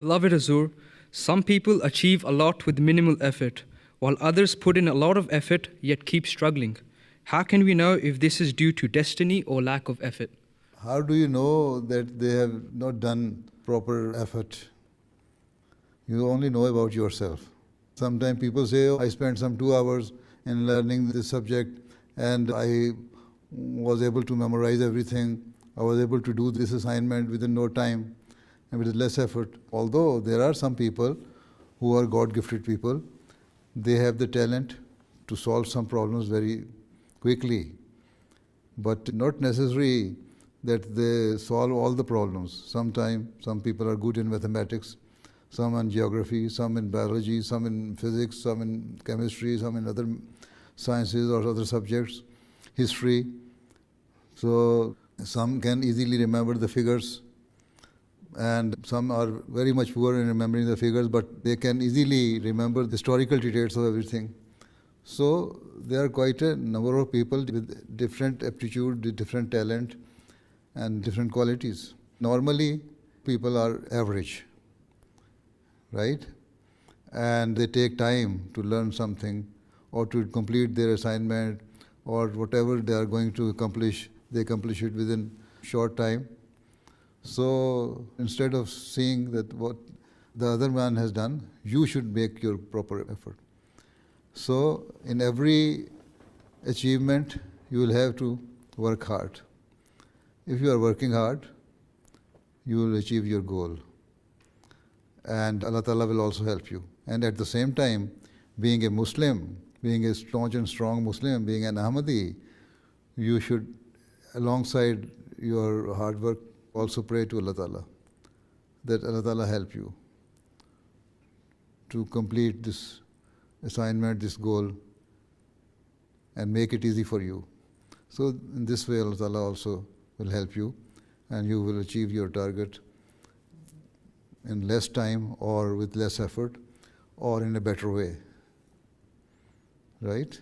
Beloved Hazur, some people achieve a lot with minimal effort, while others put in a lot of effort yet keep struggling. How can we know if this is due to destiny or lack of effort? How do you know that they have not done proper effort? You only know about yourself. Sometimes people say, oh, I spent some 2 hours in learning this subject and I was able to memorize everything. I was able to do this assignment within no time and with less effort. Although there are some people who are God-gifted people, they have the talent to solve some problems very quickly, but not necessary that they solve all the problems. Sometimes some people are good in mathematics, some in geography, some in biology, some in physics, some in chemistry, some in other sciences or other subjects, history. So some can easily remember the figures, and some are very much poor in remembering the figures, but they can easily remember the historical details of everything. So there are quite a number of people with different aptitude, different talent, and different qualities. Normally, people are average, right? And they take time to learn something or to complete their assignment or whatever they are going to accomplish, they accomplish it within short time. So instead of seeing that what the other man has done, you should make your proper effort. So in every achievement, you will have to work hard. If you are working hard, you will achieve your goal. And Allah Ta'ala will also help you. And at the same time, being a Muslim, being a staunch and strong Muslim, being an Ahmadi, you should, alongside your hard work, also pray to Allah Ta'ala, that Allah Ta'ala help you to complete this assignment, this goal, and make it easy for you. So in this way, Allah Ta'ala also will help you, and you will achieve your target in less time or with less effort or in a better way. Right?